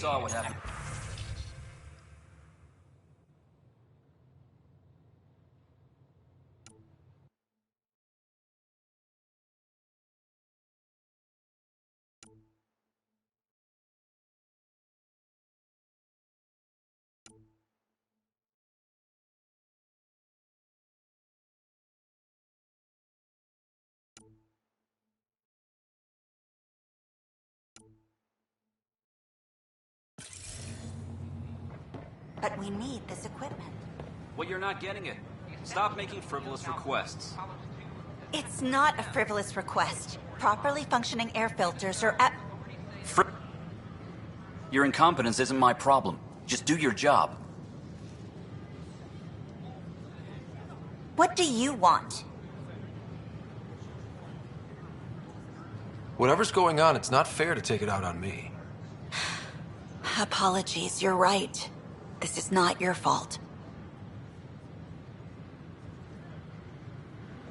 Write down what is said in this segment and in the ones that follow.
saw what happened. But we need this equipment. Well, you're not getting it. Stop making frivolous requests. It's not a frivolous request. Properly functioning air filters are at... Your incompetence isn't my problem. Just do your job. What do you want? Whatever's going on, it's not fair to take it out on me. Apologies, you're right. This is not your fault.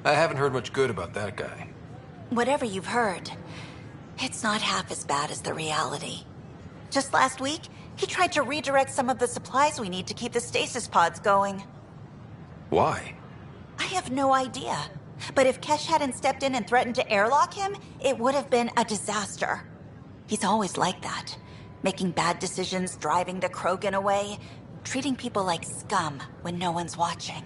I haven't heard much good about that guy. Whatever you've heard, it's not half as bad as the reality. Just last week, he tried to redirect some of the supplies we need to keep the stasis pods going. Why? I have no idea. But if Kesh hadn't stepped in and threatened to airlock him, it would have been a disaster. He's always like that. Making bad decisions, driving the Krogan away, treating people like scum when no one's watching.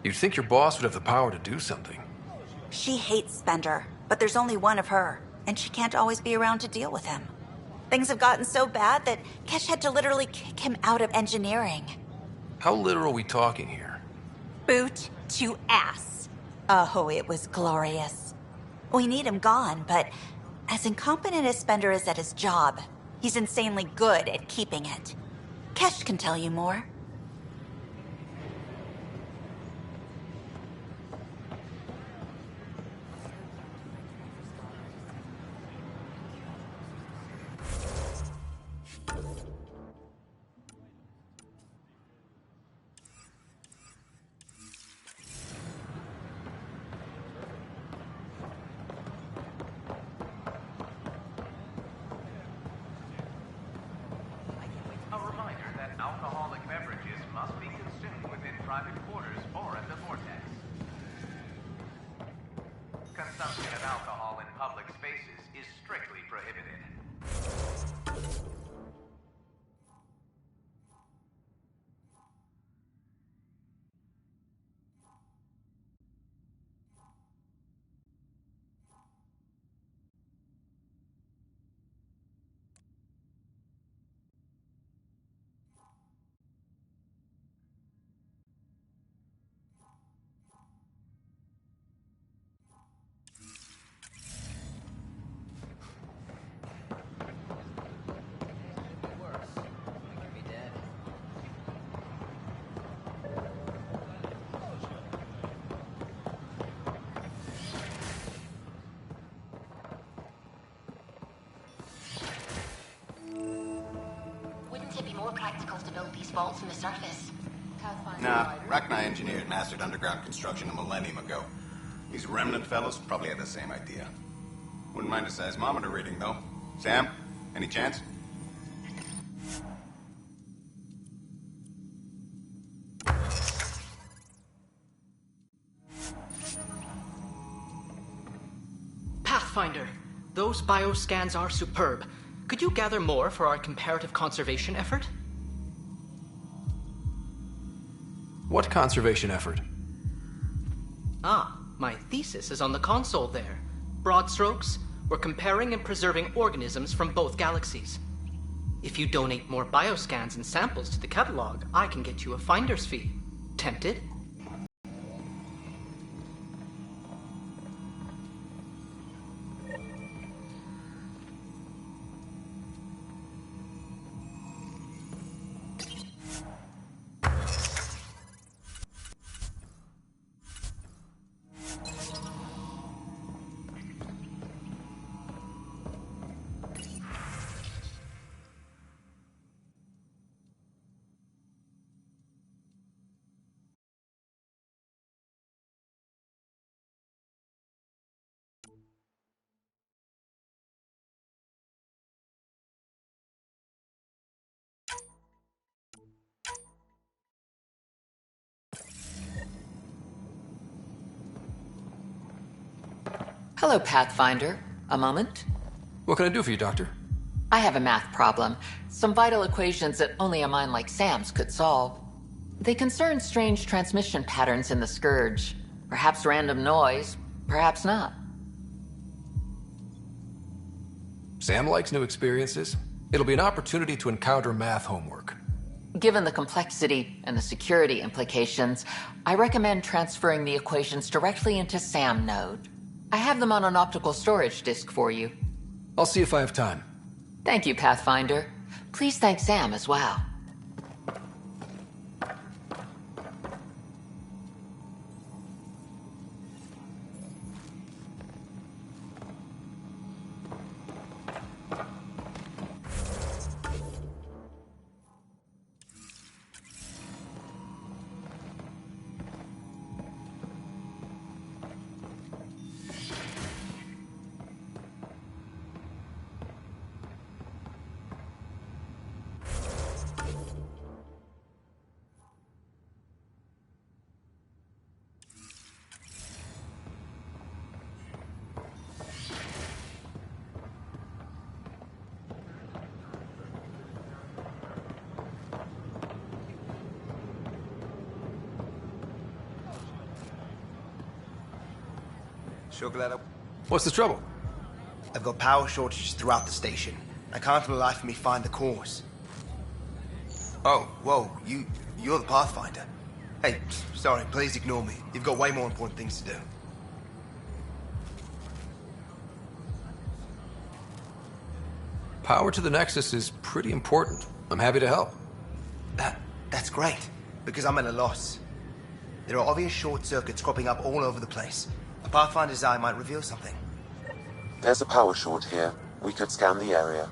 You'd think your boss would have the power to do something. She hates Spender, but there's only one of her, and she can't always be around to deal with him. Things have gotten so bad that Kesh had to literally kick him out of engineering. How literal are we talking here? Boot to ass. Oh, it was glorious. We need him gone, but as incompetent as Spender is at his job, he's insanely good at keeping it. Kesh can tell you more. A reminder that alcoholic beverages must be consumed within private quarters or at the vortex. Consumption of alcohol in public spaces is strictly prohibited. Wouldn't it be more practical to build these vaults in the surface? Nah, Rachni engineered mastered underground construction a millennium ago. These remnant fellows probably had the same idea. Wouldn't mind a seismometer reading, though. Sam, any chance? Pathfinder, those bioscans are superb. Could you gather more for our comparative conservation effort? What conservation effort? Ah, my thesis is on the console there. Broad strokes, we're comparing and preserving organisms from both galaxies. If you donate more bioscans and samples to the catalog, I can get you a finder's fee. Tempted? Hello, Pathfinder. A moment? What can I do for you, Doctor? I have a math problem. Some vital equations that only a mind like Sam's could solve. They concern strange transmission patterns in the Scourge. Perhaps random noise, perhaps not. Sam likes new experiences. It'll be an opportunity to encounter math homework. Given the complexity and the security implications, I recommend transferring the equations directly into SAM node. I have them on an optical storage disk for you. I'll see if I have time. Thank you, Pathfinder. Please thank Sam as well. Sure glad What's the trouble? I've got power shortages throughout the station. I can't for the life of me find the cause. Oh, whoa, you're the Pathfinder. Hey, sorry, please ignore me. You've got way more important things to do. Power to the Nexus is pretty important. I'm happy to help. That's great, because I'm at a loss. There are obvious short circuits cropping up all over the place. A Pathfinder's eye might reveal something. There's a power short here. We could scan the area.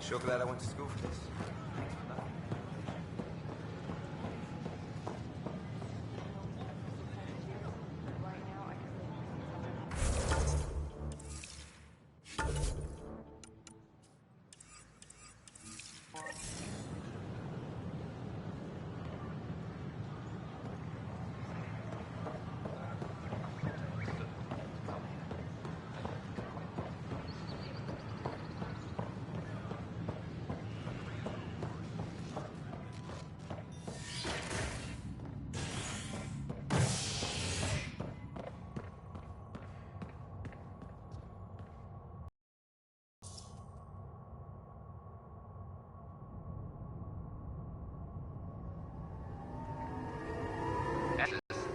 Sure glad I went to school for this.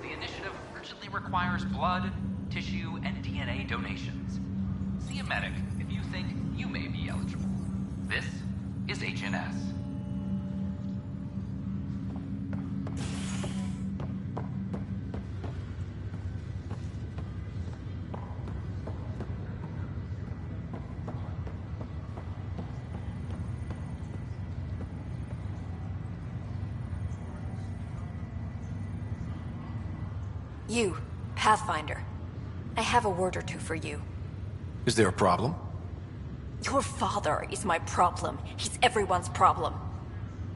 The initiative urgently requires blood, tissue, and DNA donations. See a medic if you think you may be eligible. This is HNS. You, Pathfinder. I have a word or two for you. Is there a problem? Your father is my problem. He's everyone's problem.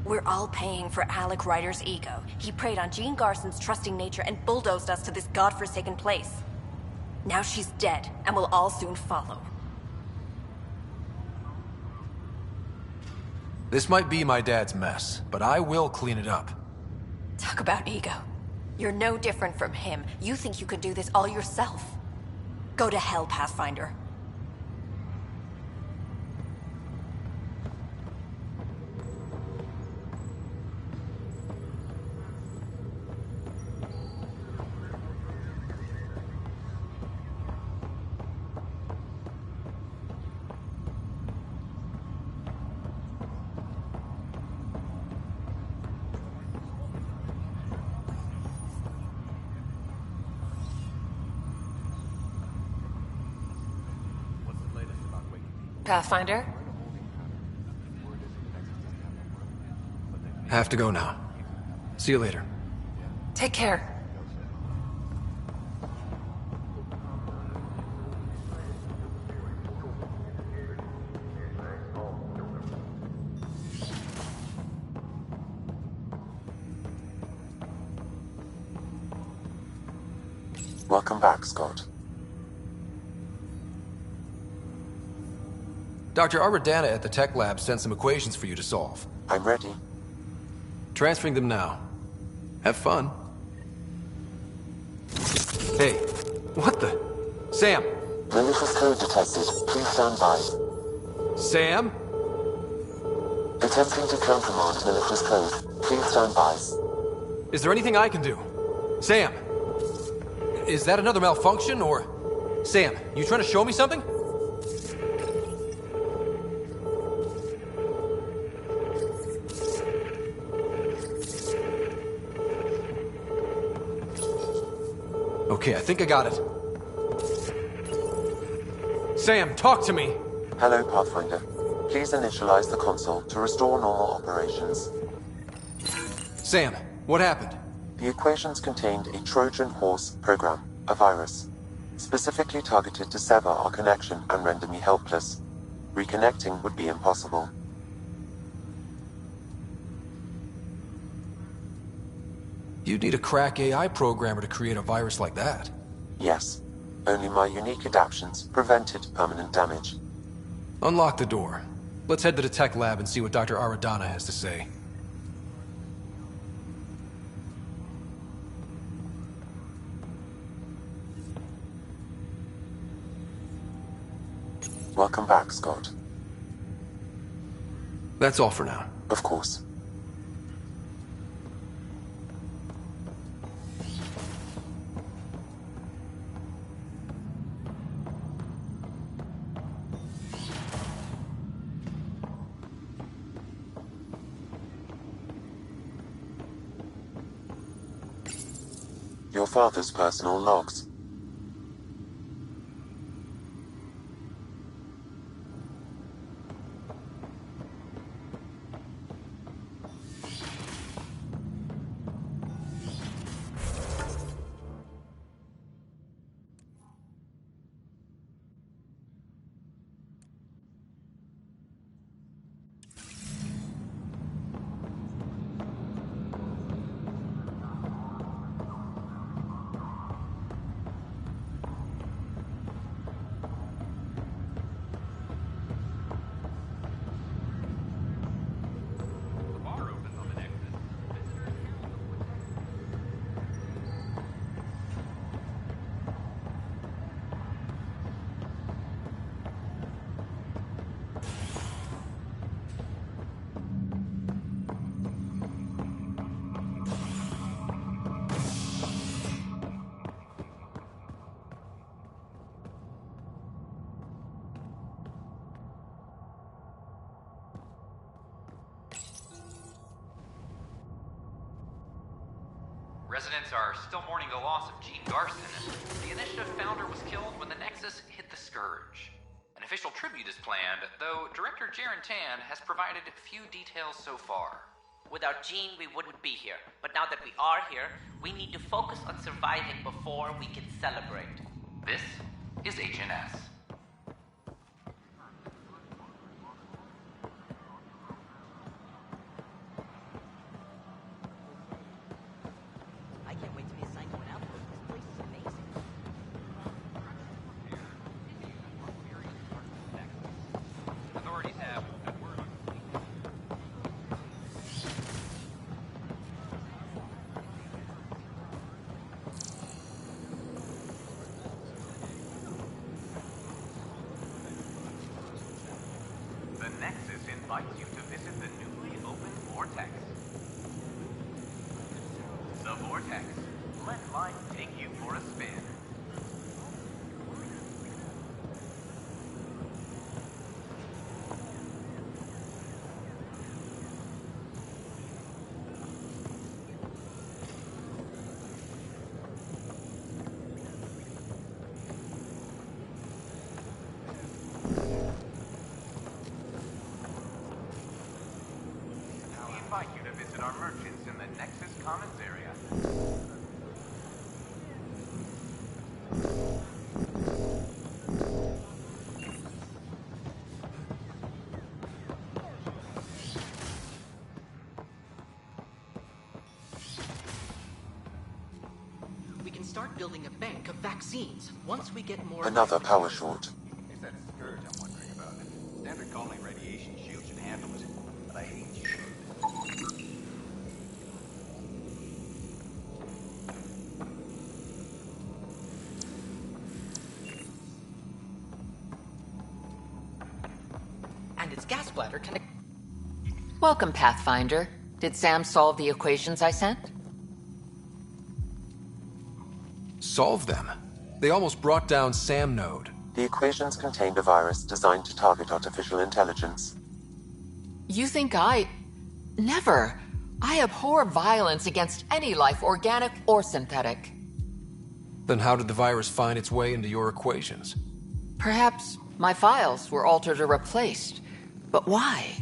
We're all paying for Alec Ryder's ego. He preyed on Jean Garson's trusting nature and bulldozed us to this godforsaken place. Now she's dead, and we'll all soon follow. This might be my dad's mess, but I will clean it up. Talk about ego. You're no different from him. You think you can do this all yourself. Go to hell, Pathfinder. Pathfinder? Have to go now. See you later. Take care. Welcome back, Scott. Dr. Aradana at the tech lab sent some equations for you to solve. I'm ready. Transferring them now. Have fun. Hey, what the? Sam! Malicious code detected. Please stand by. Sam? Attempting to countermand malicious code. Please stand by. Is there anything I can do? Sam! Is that another malfunction, or... Sam, you trying to show me something? Okay, I think I got it. Sam, talk to me! Hello, Pathfinder. Please initialize the console to restore normal operations. Sam, what happened? The equations contained a Trojan horse program, a virus, specifically targeted to sever our connection and render me helpless. Reconnecting would be impossible. You'd need a crack AI programmer to create a virus like that. Yes. Only my unique adaptions prevented permanent damage. Unlock the door. Let's head to the tech lab and see what Dr. Aradana has to say. Welcome back, Scott. That's all for now. Of course. Your father's personal logs. Residents are still mourning the loss of Jean Garson. The Initiative founder was killed when the Nexus hit the Scourge. An official tribute is planned, though Director Jaren Tan has provided few details so far. Without Jean, we wouldn't be here. But now that we are here, we need to focus on surviving before we can celebrate. This is HNS. I can't wait to be assigned to an outpost. This place is amazing. Authorities have word on The Nexus invites you to visit the newly opened Vortex. The Vortex. Let life take you for a spin. We invite you to visit our merchants in the Nexus Commons area. We can start building a bank of vaccines once we get more... Another power short. It's that scourge I'm wondering about. Standard colony radiation shield should handle it, but I hate you. And its gas bladder can... Welcome, Pathfinder. Did Sam solve the equations I sent? Solve them? They almost brought down Sam Node. The equations contained a virus designed to target artificial intelligence. You think I... Never. I abhor violence against any life, organic or synthetic. Then how did the virus find its way into your equations? Perhaps my files were altered or replaced. But why?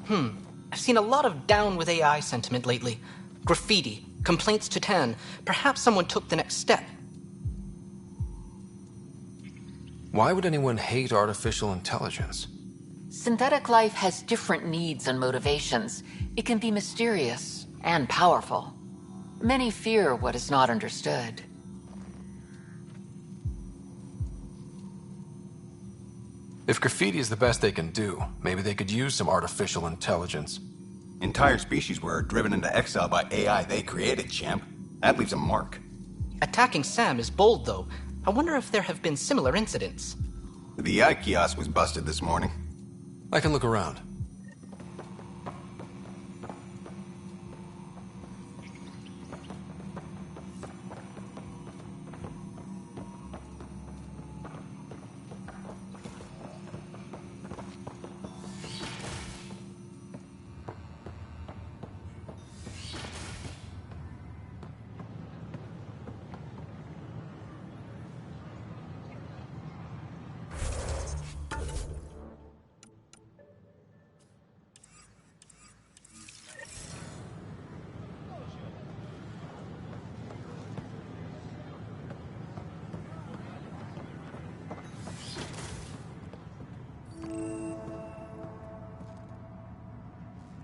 I've seen a lot of down with AI sentiment lately. Graffiti, complaints to 10. Perhaps someone took the next step. Why would anyone hate artificial intelligence? Synthetic life has different needs and motivations. It can be mysterious and powerful. Many fear what is not understood. If graffiti is the best they can do, maybe they could use some artificial intelligence. Entire species were driven into exile by AI they created, champ. That leaves a mark. Attacking Sam is bold, though. I wonder if there have been similar incidents. The AI kiosk was busted this morning. I can look around.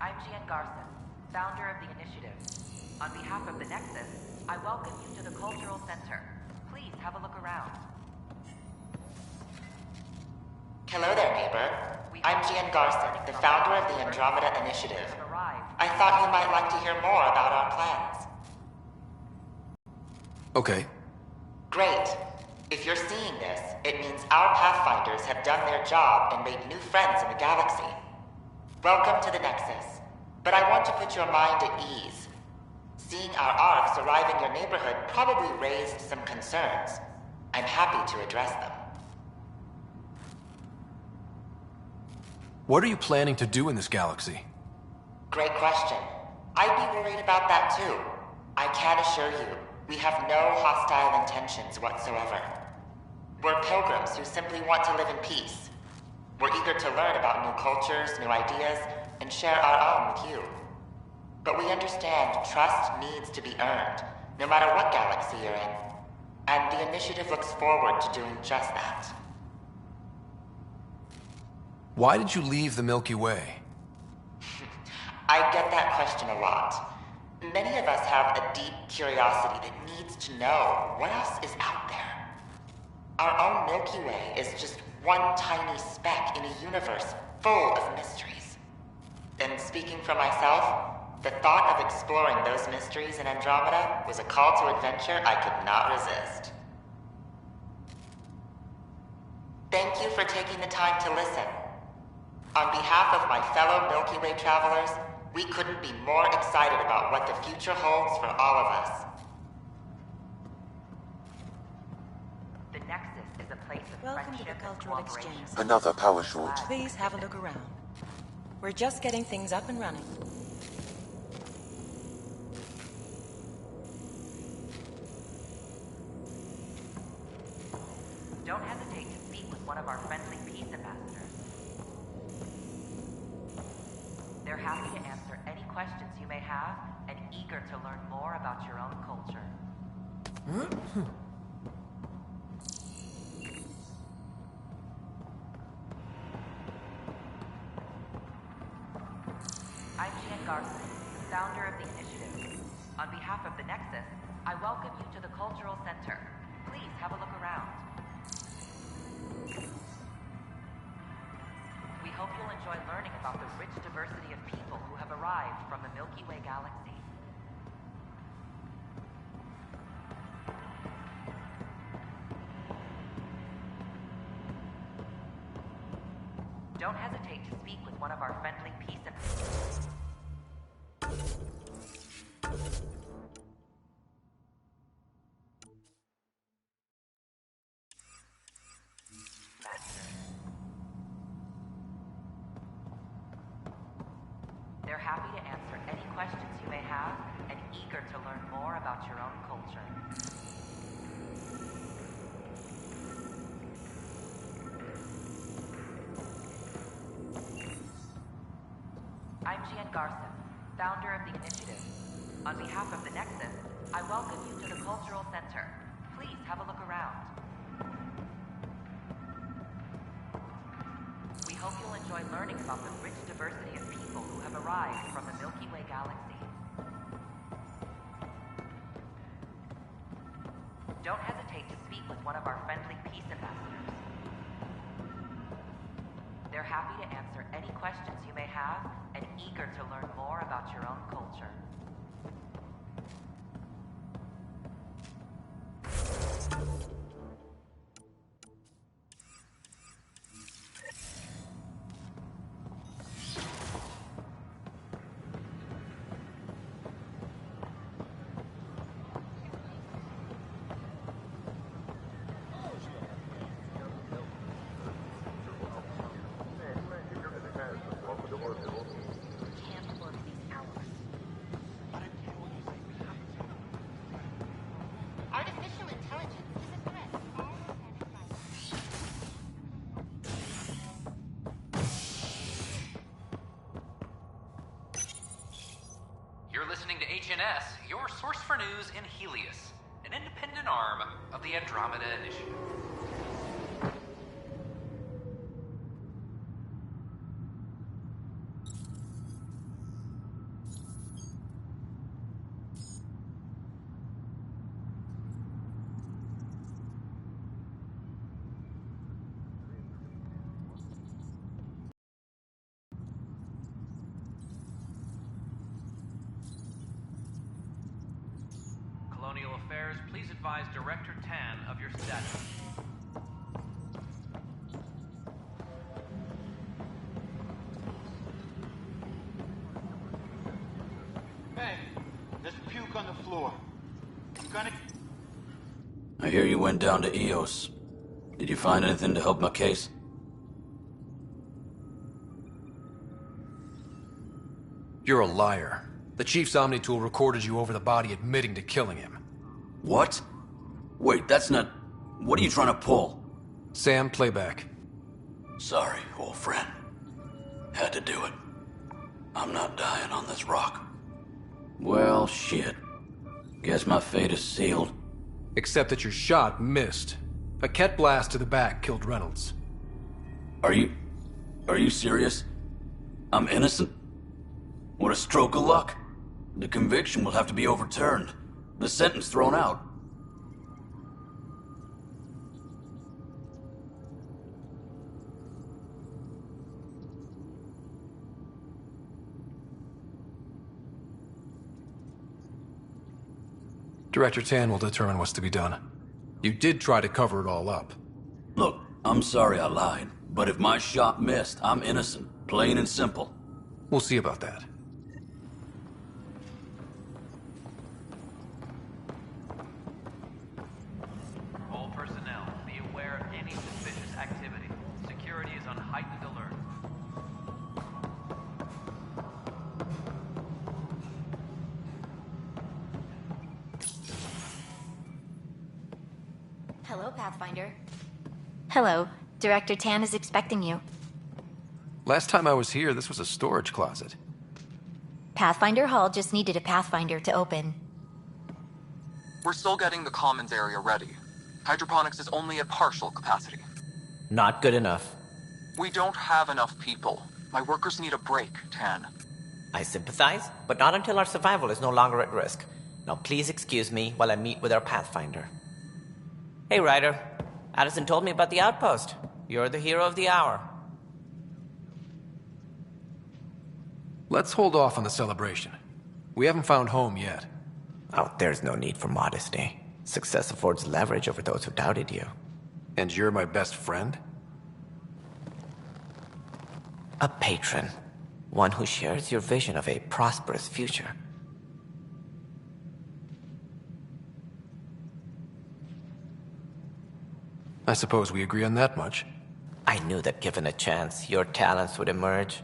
I'm Gian Garson, founder of the initiative. On behalf of the Nexus, I welcome you to the Cultural Center. Please have a look around. Hello there, neighbor. I'm Gian Garson, the founder of the Andromeda Initiative. I thought you might like to hear more about our plans. Okay. Great. If you're seeing this, it means our Pathfinders have done their job and made new friends in the galaxy. Welcome to the Nexus. But I want to put your mind at ease. Seeing our ARCs arrive in your neighborhood probably raised some concerns. I'm happy to address them. What are you planning to do in this galaxy? Great question. I'd be worried about that too. I can assure you, we have no hostile intentions whatsoever. We're pilgrims who simply want to live in peace. We're eager to learn about new cultures, new ideas, and share our own with you. But we understand trust needs to be earned, no matter what galaxy you're in. And the Initiative looks forward to doing just that. Why did you leave the Milky Way? I get that question a lot. Many of us have a deep curiosity that needs to know what else is out there. Our own Milky Way is just one tiny speck in a universe full of mysteries. And speaking for myself, the thought of exploring those mysteries in Andromeda was a call to adventure I could not resist. Thank you for taking the time to listen. On behalf of my fellow Milky Way travelers, we couldn't be more excited about what the future holds for all of us. The Nexus is a place of Welcome to the friendship and cultural cooperation. exchange. Another power short. Please have a look around. We're just getting things up and running. Don't hesitate to speak with one of our friendly peace ambassadors. They're happy to answer any questions you may have and eager to learn more about your own culture. I'm Jan Garson, founder of the Initiative. On behalf of the Nexus, I welcome you to the Cultural Center. Please have a look around. We hope you'll enjoy learning about the rich diversity of people who have arrived from the Milky Way galaxy. Don't hesitate to speak with one of our friendly peace ambassadors. They're happy to answer any questions you may have and eager to learn more about your own culture. I'm Gian Garson, founder of the Initiative. On behalf of the Nexus, I welcome you to the Cultural Center. Please have a look around. We hope you'll enjoy learning about the rich diversity of people who have arrived from the Milky Way galaxy. Don't hesitate to speak with one of our friendly peace ambassadors. They're happy to answer any questions you may have and eager to learn more about your own culture. Artificial intelligence is a threat to all of You're listening to HNS, your source for news in Helios, an independent arm of the Andromeda Initiative. Colonial Affairs, please advise Director Tan of your status. Hey, there's puke on the floor. You gonna... I hear you went down to Eos. Did you find anything to help my case? You're a liar. The Chief's Omni-tool recorded you over the body admitting to killing him. What? Wait, that's not... What are you trying to pull? Sam, playback. Sorry, old friend. Had to do it. I'm not dying on this rock. Well, shit. Guess my fate is sealed. Except that your shot missed. A Ket blast to the back killed Reynolds. Are you serious? I'm innocent? What a stroke of luck. The conviction will have to be overturned. The sentence thrown out. Director Tan will determine what's to be done. You did try to cover it all up. Look, I'm sorry I lied, but if my shot missed, I'm innocent. Plain and simple. We'll see about that. All personnel, be aware of any suspicious activity. Security is on heightened alert. Hello, Pathfinder. Hello. Director Tan is expecting you. Last time I was here, this was a storage closet. Pathfinder Hall just needed a Pathfinder to open. We're still getting the commons area ready. Hydroponics is only at partial capacity. Not good enough. We don't have enough people. My workers need a break, Tan. I sympathize, but not until our survival is no longer at risk. Now please excuse me while I meet with our Pathfinder. Hey, Ryder. Addison told me about the outpost. You're the hero of the hour. Let's hold off on the celebration. We haven't found home yet. Oh, there's no need for modesty. Success affords leverage over those who doubted you. And you're my best friend? A patron. One who shares your vision of a prosperous future. I suppose we agree on that much. I knew that given a chance, your talents would emerge.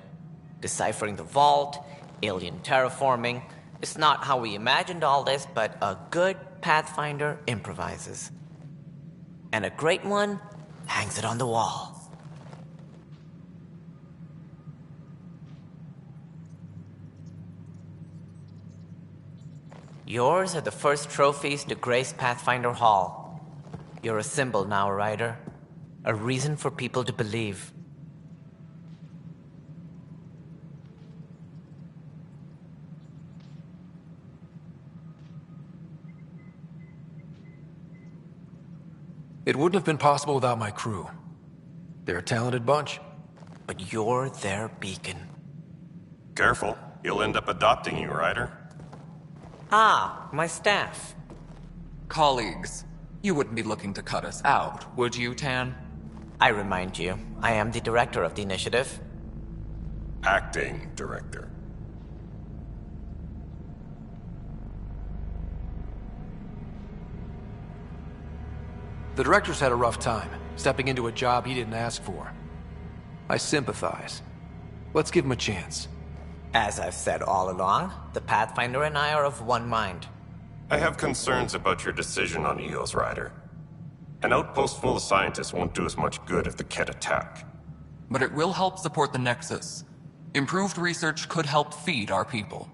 Deciphering the vault, alien terraforming. It's not how we imagined all this, but a good Pathfinder improvises. And a great one hangs it on the wall. Yours are the first trophies to grace Pathfinder Hall. You're a symbol now, Ryder. A reason for people to believe. It wouldn't have been possible without my crew. They're a talented bunch. But you're their beacon. Careful. He'll end up adopting you, Ryder. Ah, my staff. Colleagues, you wouldn't be looking to cut us out, would you, Tan? I remind you, I am the director of the initiative. Acting director. The director's had a rough time, stepping into a job he didn't ask for. I sympathize. Let's give him a chance. As I've said all along, the Pathfinder and I are of one mind. I have concerns about your decision on EOS, Ryder. An outpost full of scientists won't do us much good if the Ket attack. But it will help support the Nexus. Improved research could help feed our people.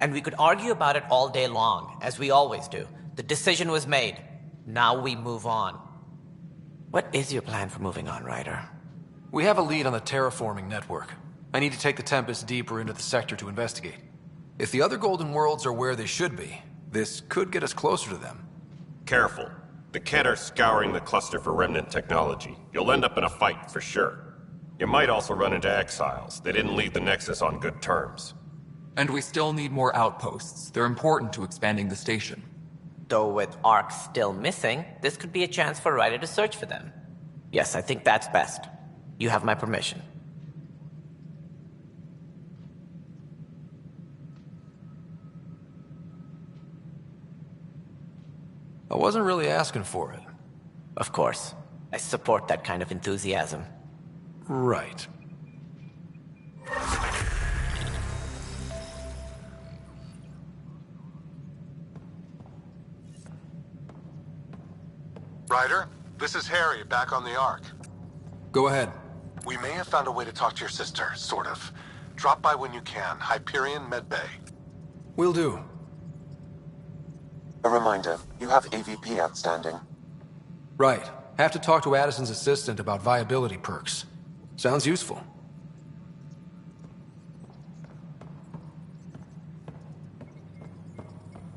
And we could argue about it all day long, as we always do. The decision was made. Now we move on. What is your plan for moving on, Ryder? We have a lead on the terraforming network. I need to take the Tempest deeper into the sector to investigate. If the other Golden Worlds are where they should be, this could get us closer to them. Careful. The Ket are scouring the cluster for remnant technology. You'll end up in a fight, for sure. You might also run into exiles. They didn't leave the Nexus on good terms. And we still need more outposts. They're important to expanding the station. Though with Ark still missing, this could be a chance for Ryder to search for them. Yes, I think that's best. You have my permission. I wasn't really asking for it. Of course. I support that kind of enthusiasm. Right. Ryder, this is Harry, back on the Ark. Go ahead. We may have found a way to talk to your sister, sort of. Drop by when you can. Hyperion Med Bay. Will do. A reminder, you have AVP outstanding. Right. Have to talk to Addison's assistant about viability perks. Sounds useful.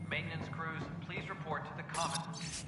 Maintenance crews, please report to the Commons.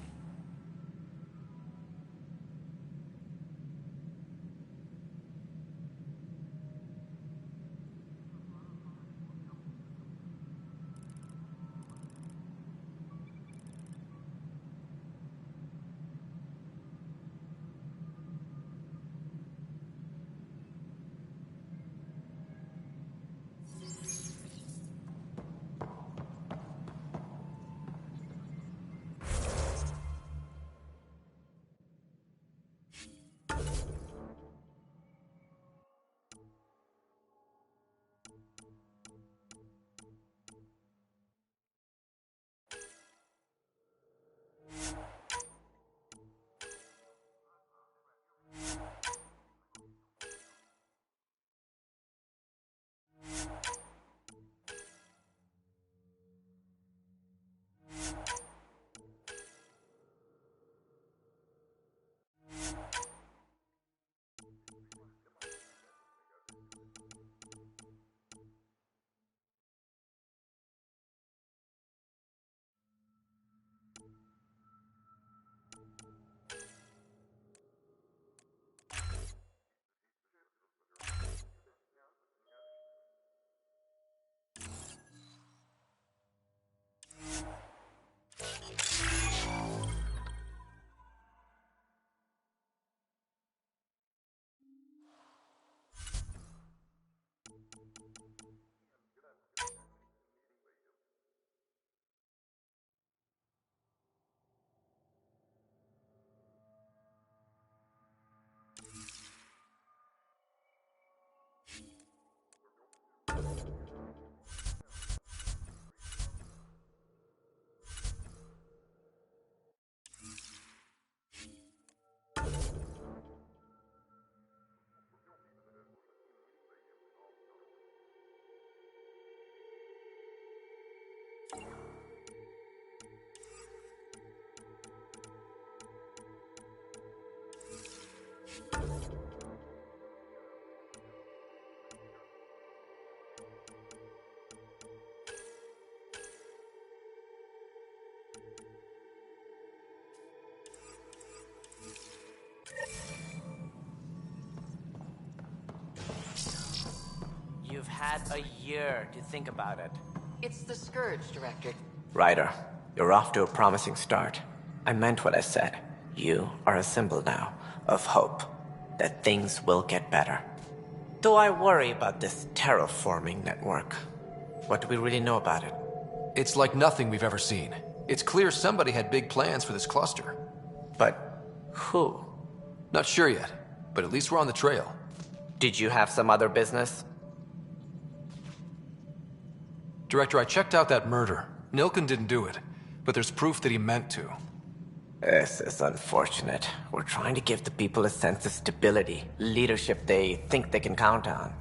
You've had a year to think about it. It's the Scourge, Director. Ryder, you're off to a promising start. I meant what I said. You are a symbol now of hope that things will get better. Though I worry about this terraforming network. What do we really know about it? It's like nothing we've ever seen. It's clear somebody had big plans for this cluster. But who? Not sure yet, but at least we're on the trail. Did you have some other business? Director, I checked out that murder. Nilken didn't do it, but there's proof that he meant to. This is unfortunate. We're trying to give the people a sense of stability, leadership they think they can count on.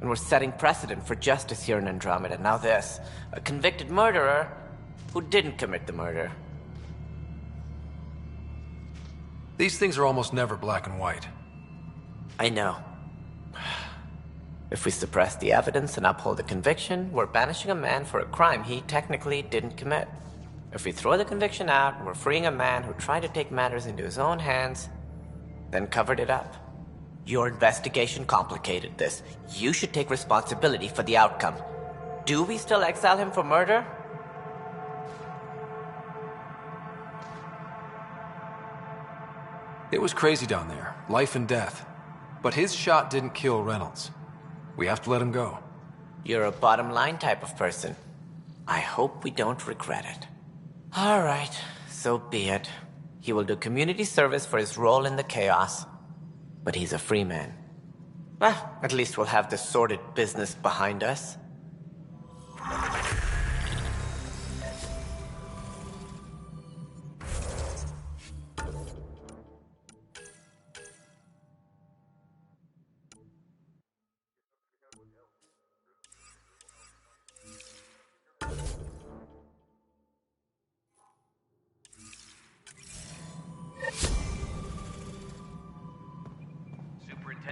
And we're setting precedent for justice here in Andromeda. Now this, a convicted murderer who didn't commit the murder. These things are almost never black and white. I know. If we suppress the evidence and uphold the conviction, we're banishing a man for a crime he technically didn't commit. If we throw the conviction out, we're freeing a man who tried to take matters into his own hands, then covered it up. Your investigation complicated this. You should take responsibility for the outcome. Do we still exile him for murder? It was crazy down there, life and death. But his shot didn't kill Reynolds. We have to let him go. You're a bottom line type of person. I hope we don't regret it. All right, so be it. He will do community service for his role in the chaos. But he's a free man. Well, at least we'll have this sordid business behind us.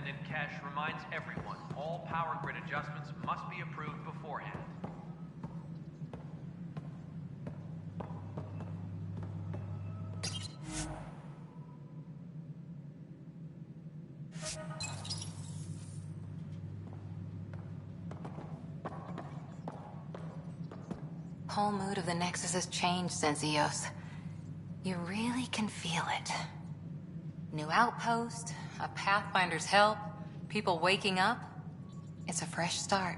Lieutenant Kesh reminds everyone all power grid adjustments must be approved beforehand. Whole mood of the Nexus has changed since Eos. You really can feel it. New outpost, a Pathfinder's help, people waking up. It's a fresh start.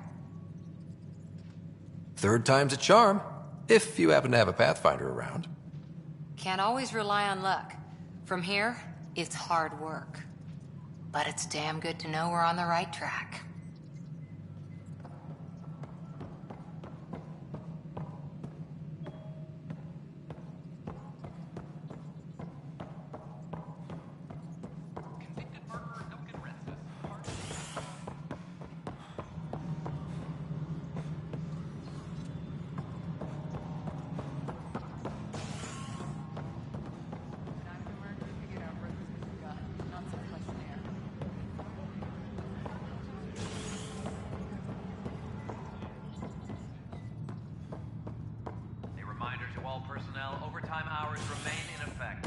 Third time's a charm, if you happen to have a Pathfinder around. Can't always rely on luck. From here, it's hard work. But it's damn good to know we're on the right track. Personnel, overtime hours remain in effect.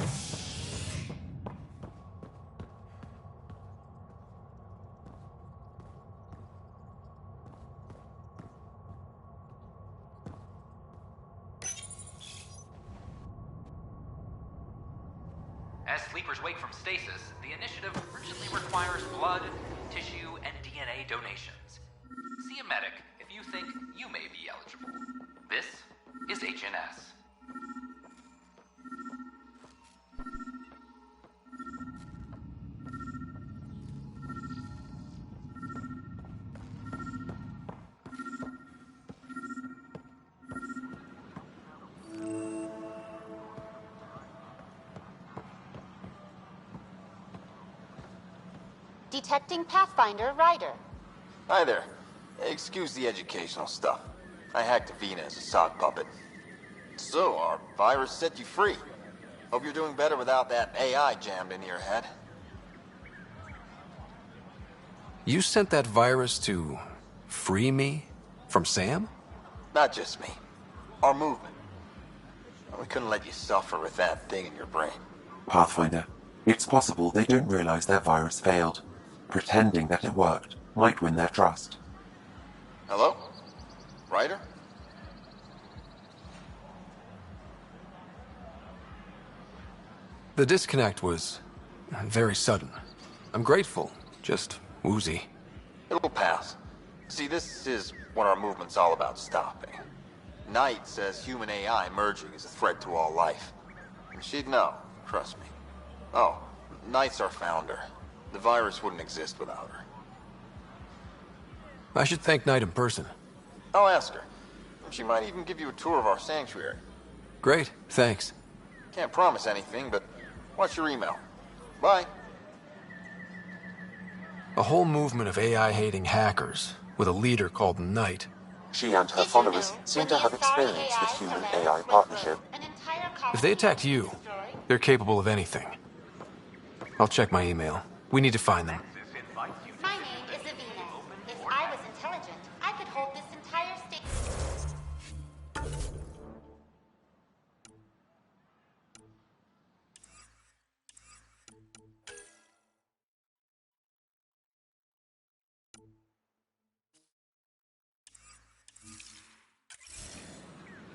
As sleepers wake from stasis, the initiative urgently requires blood, tissue, and DNA donations. See a medic if you think you may be eligible. This is HNS. Detecting Pathfinder Ryder. Hi there. Excuse the educational stuff. I hacked Avina as a sock puppet. So, our virus set you free. Hope you're doing better without that AI jammed into your head. You sent that virus to free me from Sam? Not just me. Our movement. We couldn't let you suffer with that thing in your brain. Pathfinder, it's possible they don't realize their virus failed. Pretending that it worked might win their trust. Hello? Ryder? The disconnect was very sudden. I'm grateful, just woozy. It'll pass. See, this is what our movement's all about stopping. Knight says human AI merging is a threat to all life. And she'd know, trust me. Oh, Knight's our founder. The virus wouldn't exist without her. I should thank Knight in person. I'll ask her. She might even give you a tour of our sanctuary. Great, thanks. Can't promise anything, but what's your email? Bye. A whole movement of AI-hating hackers, with a leader called Knight. She and her followers seem to have experience with human-AI partnership. If they attacked you, they're capable of anything. I'll check my email. We need to find them. My name is Avina. If I was intelligent, I could hold this entire state.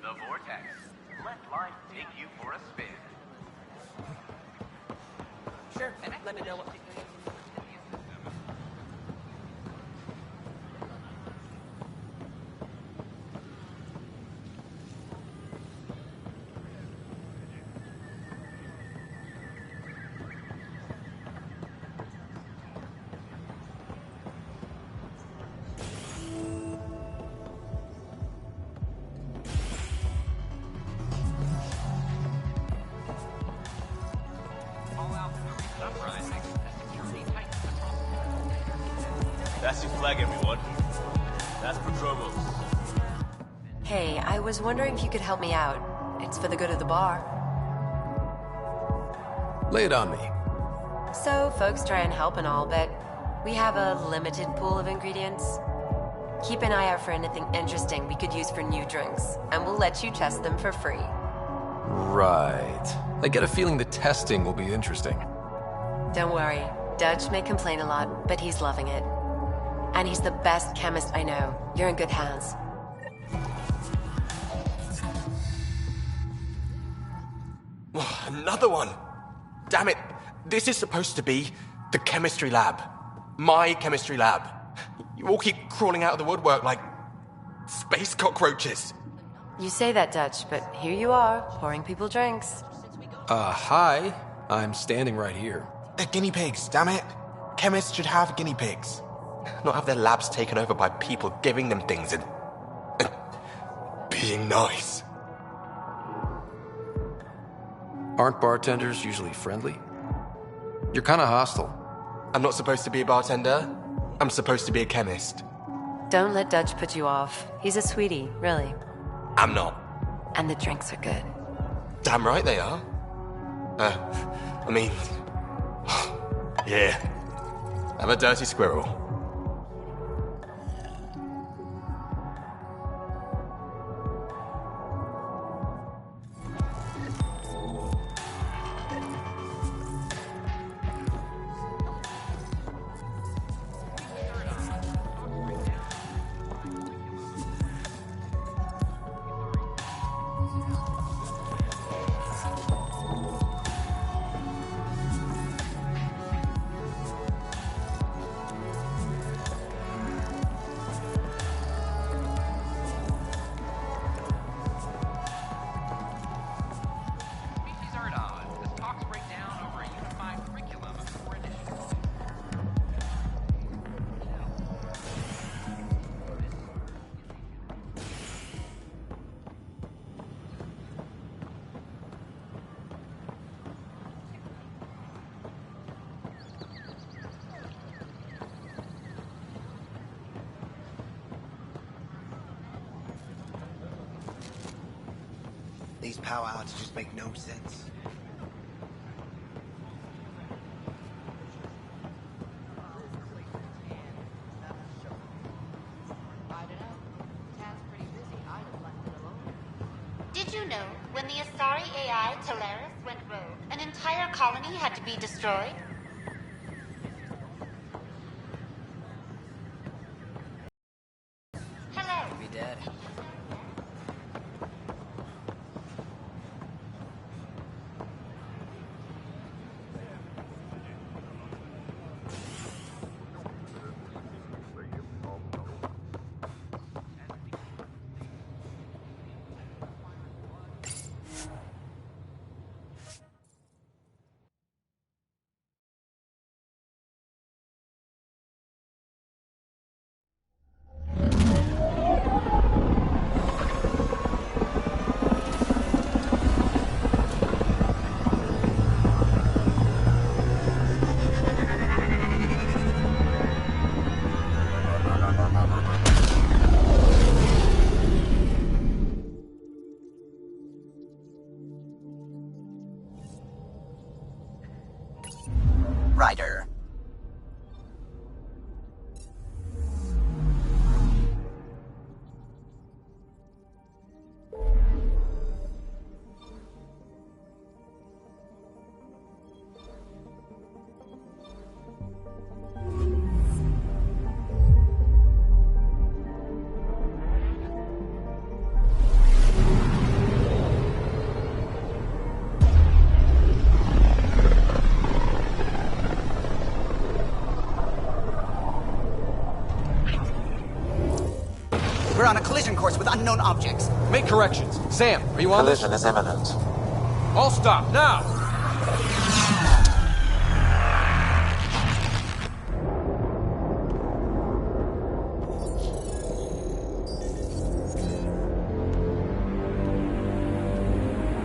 The Vortex. Let life take you for a spin. Sure, and let me know what... That's your flag, everyone. That's Patromos. Hey, I was wondering if you could help me out. It's for the good of the bar. Lay it on me. So, folks try and help and all, but We have a limited pool of ingredients. Keep an eye out for anything interesting we could use for new drinks, and we'll let you test them for free. Right. I get a feeling the testing will be interesting. Don't worry. Dutch may complain a lot, but he's loving it. And he's the best chemist I know. You're in good hands. Another one! Damn it! This is supposed to be the chemistry lab. My chemistry lab. You all keep crawling out of the woodwork like space cockroaches. You say that, Dutch, but here you are, pouring people drinks. Hi. I'm standing right here. They're guinea pigs, damn it. Chemists should have guinea pigs. Not have their labs taken over by people giving them things and being nice. Aren't bartenders usually friendly? You're kind of hostile. I'm not supposed to be a bartender. I'm supposed to be a chemist. Don't let Dutch put you off. He's a sweetie, really. I'm not. And the drinks are good. Damn right they are. I mean... yeah. I'm a dirty squirrel. These power outages make no sense. Did you know when the Asari AI Teleris went rogue, an entire colony had to be destroyed? Hello. Be dead. Ryder. We're on a collision course with unknown objects. Make corrections. Sam, are you on this? Collision is imminent. All stop, now!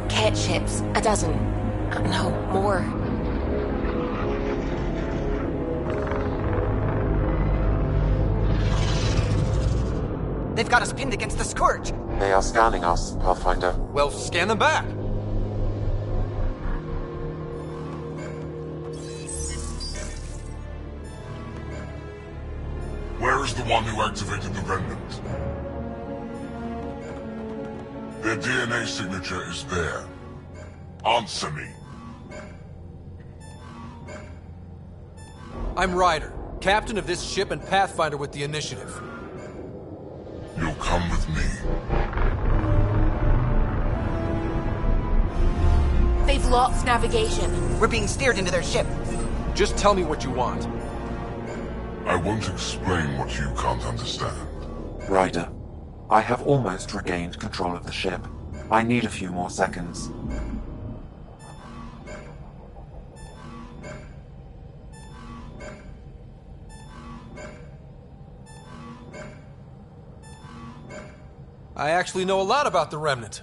Cat ships. A dozen. No, more. They've got us pinned against the Scourge. They are scanning us, Pathfinder. Well, scan them back. was the one who activated the remnant. Their DNA signature is there. Answer me. I'm Ryder, captain of this ship and Pathfinder with the Initiative. You'll come with me. They've lost navigation. We're being steered into their ship. Just tell me what you want. I won't explain what you can't understand. Ryder, I have almost regained control of the ship. I need a few more seconds. I actually know a lot about the Remnant.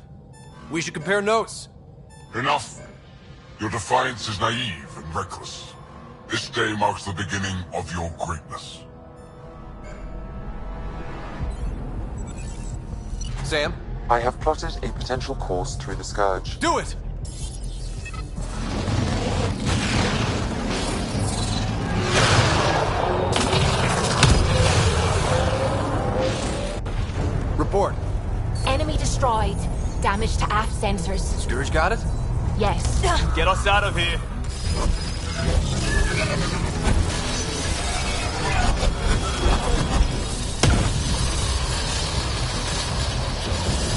We should compare notes. Enough! Your defiance is naive and reckless. This day marks the beginning of your greatness. Sam? I have plotted a potential course through the Scourge. Do it! Report. Enemy destroyed. Damage to aft sensors. Scourge got it? Yes. Get us out of here.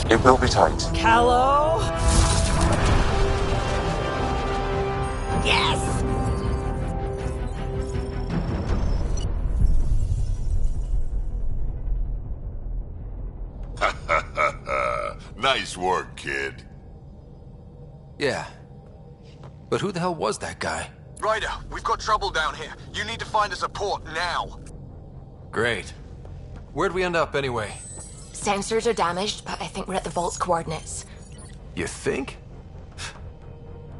It will be tight. Callow? Yes! Nice work, kid. Yeah. But who the hell was that guy? Ryder, we've got trouble down here. You need to find us a port now. Great. Where'd we end up anyway? Sensors are damaged, but I think we're at the vault's coordinates. You think?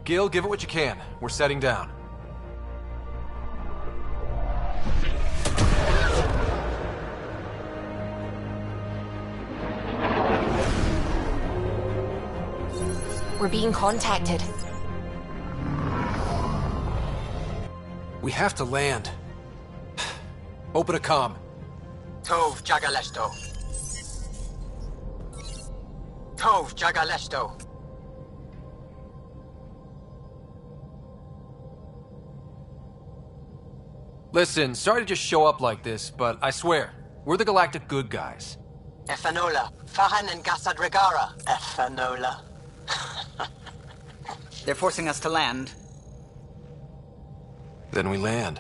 Gil, give it what you can. We're setting down. We're being contacted. We have to land. Open a comm. Tov Jagaleshto. Tov Jagaleshto. Listen, sorry to just show up like this, but I swear, we're the galactic good guys. Efanola. Fahan and Gasadregara. Efanola. They're forcing us to land. Then we land.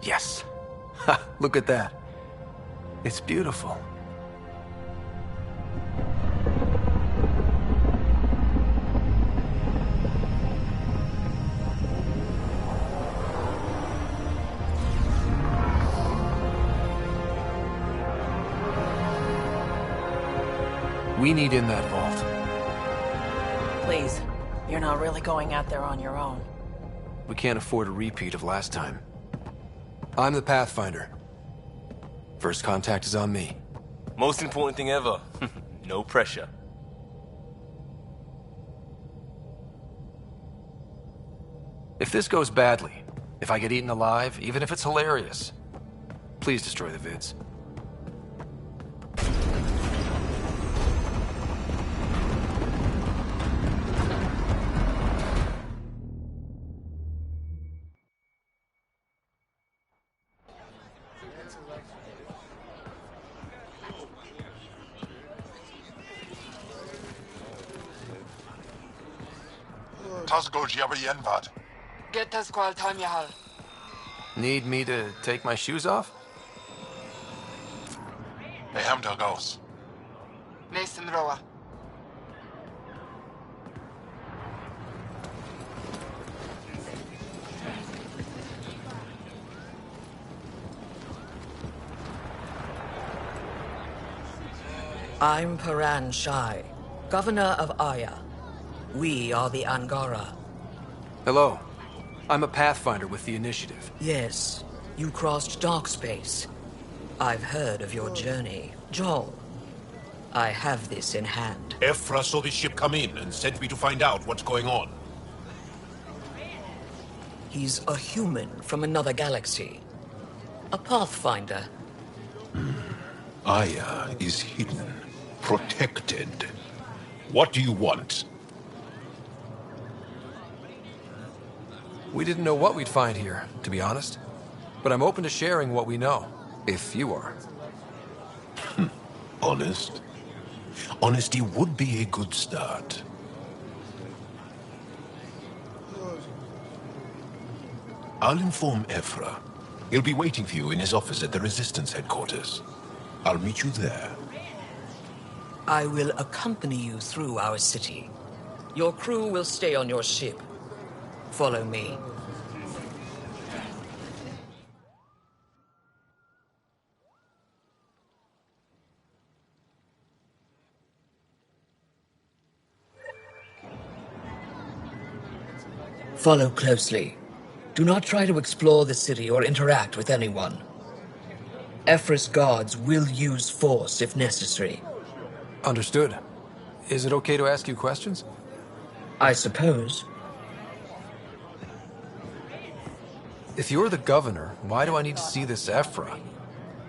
Yes. Ha, look at that. It's beautiful. We need in that vault. Please, you're not really going out there on your own. We can't afford a repeat of last time. I'm the Pathfinder. First contact is on me. Most important thing ever. No pressure. If this goes badly, if I get eaten alive, even if it's hilarious, please destroy the vids. Get us qual time yahal. Need me to take my shoes off? goes. Nathan Roa. I'm Paran Shai, Governor of Aya. We are the Angara. Hello. I'm a Pathfinder with the Initiative. Yes, you crossed dark space. I've heard of your journey, Joel. I have this in hand. Ephra saw the ship come in and sent me to find out what's going on. He's a human from another galaxy. A pathfinder. Aya is hidden, protected. What do you want? We didn't know what we'd find here, to be honest. But I'm open to sharing what we know, if you are. Honest? Honesty would be a good start. I'll inform Ephra. He'll be waiting for you in his office at the Resistance headquarters. I'll meet you there. I will accompany you through our city. Your crew will stay on your ship. Follow me. Follow closely. Do not try to explore the city or interact with anyone. Ephra's guards will use force if necessary. Understood. Is it okay to ask you questions? I suppose. If you're the governor, why do I need to see this Ephra?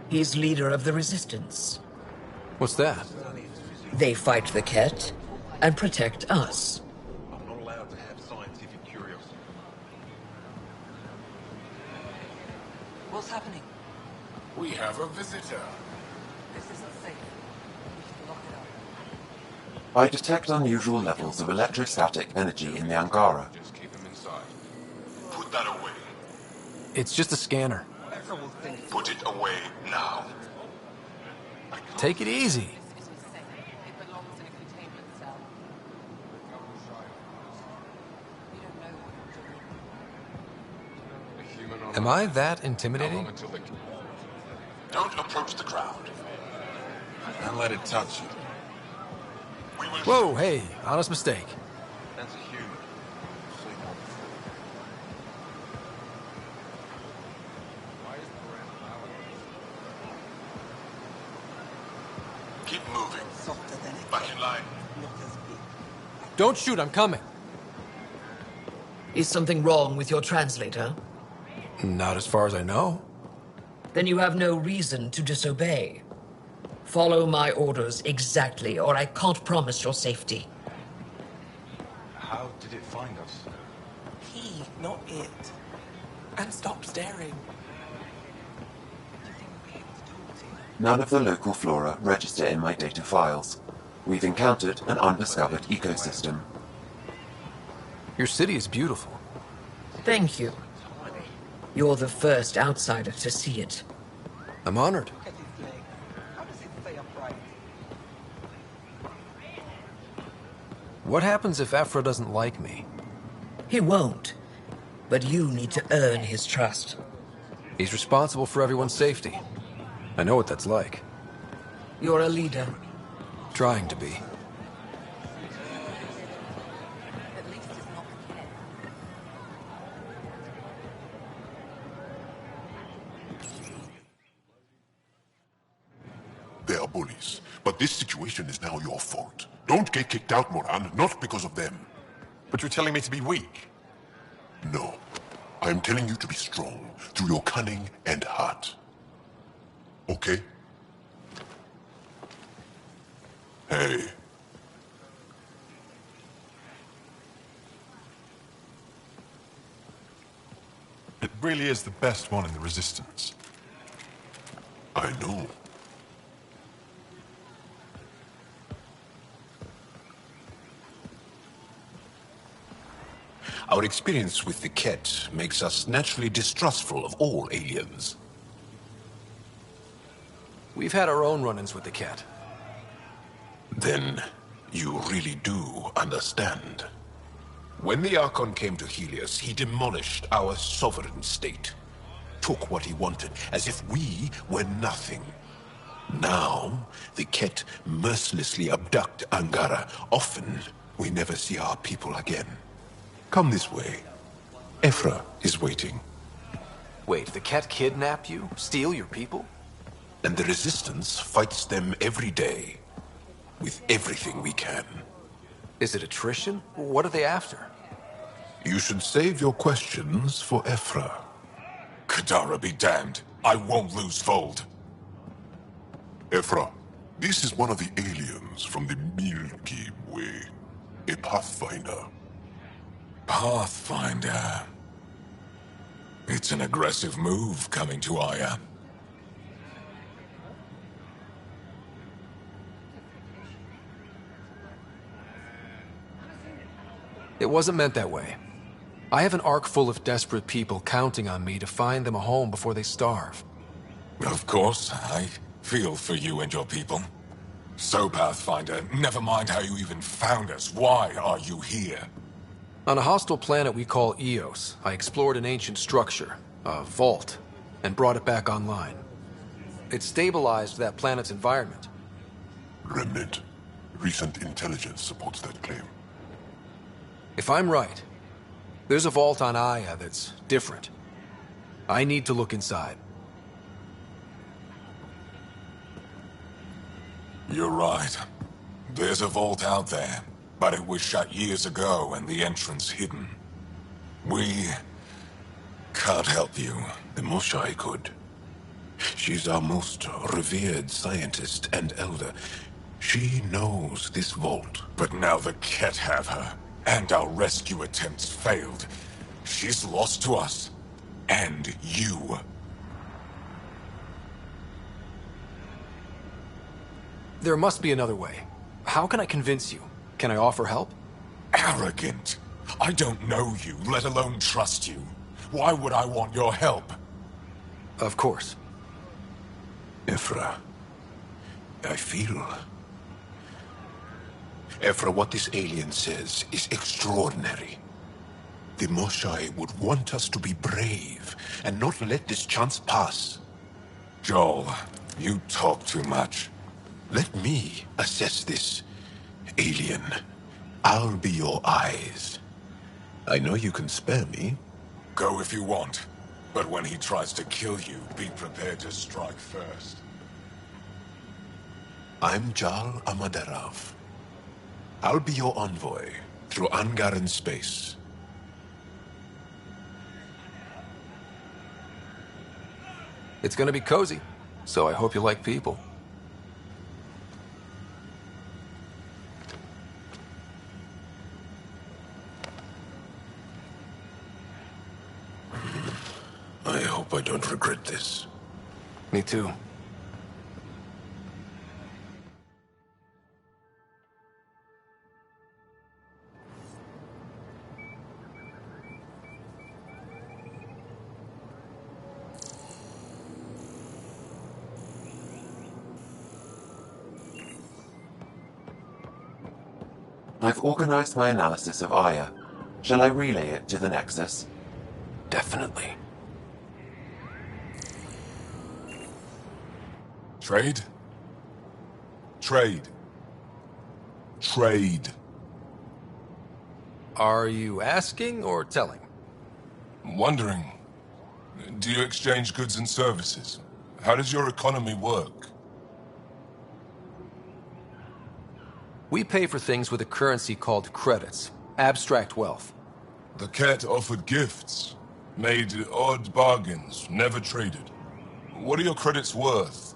He's leader of the Resistance. What's that? They fight the Ket and protect us. I'm not allowed to have scientific curiosity. What's happening? We have a visitor. This isn't safe. We should lock it up. I detect unusual levels of electrostatic energy in the Angara. Just keep him inside. Put that away. It's just a scanner. Put it away now. Take it easy. Am I that intimidating? Don't approach the crowd. And let it touch you. Whoa, hey, honest mistake. That's a human. Keep moving. Back in line. Don't shoot, I'm coming. Is something wrong with your translator? Not as far as I know. Then you have no reason to disobey. Follow my orders exactly, or I can't promise your safety. How did it find us? He, not it. And stop staring. None of the local flora register in my data files. We've encountered an undiscovered ecosystem. Your city is beautiful. Thank you. You're the first outsider to see it. I'm honored. What happens if Ephra doesn't like me? He won't. But you need to earn his trust. He's responsible for everyone's safety. I know what that's like. You're a leader. Trying to be. They are bullies, but this situation is now your fault. Don't get kicked out, Moran, not because of them. But you're telling me to be weak? No. I'm telling you to be strong, through your cunning and heart. Okay? Hey. It really is the best one in the Resistance. I know. Our experience with the Ket makes us naturally distrustful of all aliens. We've had our own run-ins with the Ket. Then, you really do understand. When the Archon came to Helios, he demolished our sovereign state. Took what he wanted, as if we were nothing. Now, the Ket mercilessly abduct Angara. Often, we never see our people again. Come this way. Ephra is waiting. Wait, the Ket kidnap you? Steal your people? And the Resistance fights them every day. with everything we can. Is it attrition? What are they after? You should save your questions for Ephra. Kadara be damned. I won't lose Fold. Ephra, this is one of the aliens from the Milky Way. A Pathfinder. Pathfinder. It's an aggressive move coming to Aya. It wasn't meant that way. I have an ark full of desperate people counting on me to find them a home before they starve. Of course, I feel for you and your people. So, Pathfinder, never mind how you even found us. Why are you here? On a hostile planet we call Eos, I explored an ancient structure, a vault, and brought it back online. It stabilized that planet's environment. Remnant. Recent intelligence supports that claim. If I'm right, there's a vault on Aya that's different. I need to look inside. You're right. There's a vault out there, but it was shut years ago and the entrance hidden. We can't help you. The Moshai could. She's our most revered scientist and elder. She knows this vault. But now the Ket have her, and our rescue attempts failed. She's lost to us. And you. There must be another way. How can I convince you? Can I offer help? Arrogant. I don't know you, let alone trust you. Why would I want your help? Of course. Ephra, I feel... Ephra, what this alien says is extraordinary. The Moshai would want us to be brave and not let this chance pass. Joel, you talk too much. Let me assess this, alien. I'll be your eyes. I know you can spare me. Go if you want. But when he tries to kill you, be prepared to strike first. I'm Jal Amaderav. I'll be your envoy through Angaran space. It's gonna be cozy, so I hope you like people. I hope I don't regret this. Me too. I've organized my analysis of Aya. Shall I relay it to the Nexus? Definitely. Trade? Trade. Trade. Are you asking or telling? Wondering. Do you exchange goods and services? How does your economy work? We pay for things with a currency called credits. Abstract wealth. The Ket offered gifts. Made odd bargains, never traded. What are your credits worth?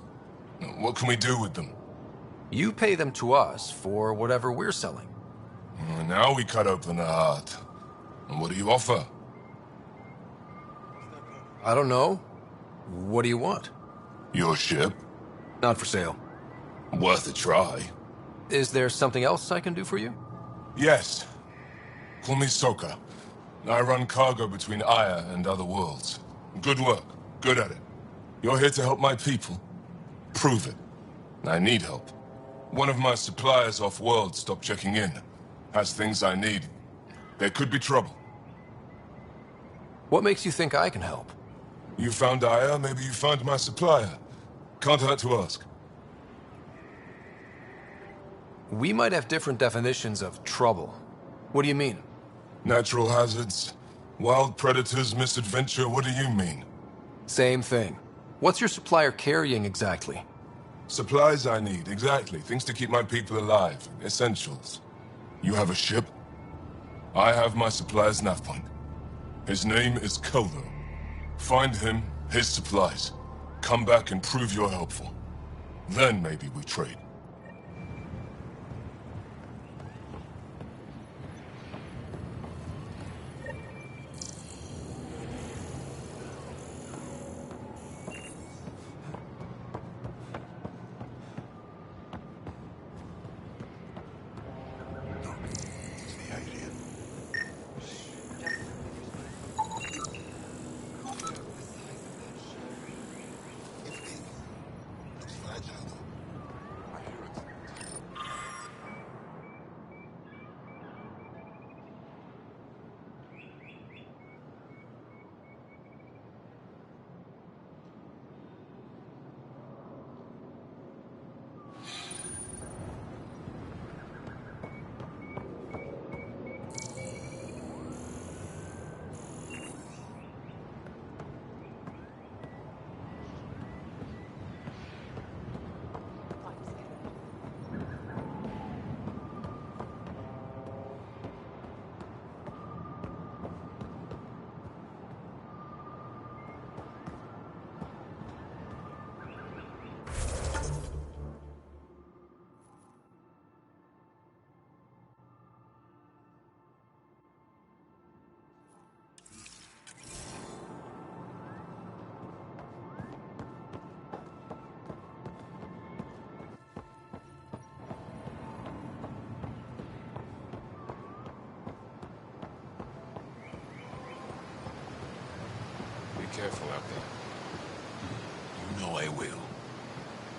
What can we do with them? You pay them to us for whatever we're selling. Now we cut open the heart. And what do you offer? I don't know. What do you want? Your ship? Not for sale. Worth a try. Is there something else I can do for you? Yes. Call me Soka. I run cargo between Aya and other worlds. Good work. Good at it. You're here to help my people. Prove it. I need help. One of my suppliers off-world stopped checking in. Has things I need. There could be trouble. What makes you think I can help? You found Aya, maybe you found my supplier. Can't hurt to ask. We might have different definitions of trouble. What do you mean? Natural hazards, wild predators, misadventure, what do you mean? Same thing. What's your supplier carrying exactly? Supplies I need, exactly. Things to keep my people alive. Essentials. You have a ship? I have my supplies nav point. His name is Kolo. Find him, his supplies. Come back and prove you're helpful. Then maybe we trade. Careful out there. You know I will.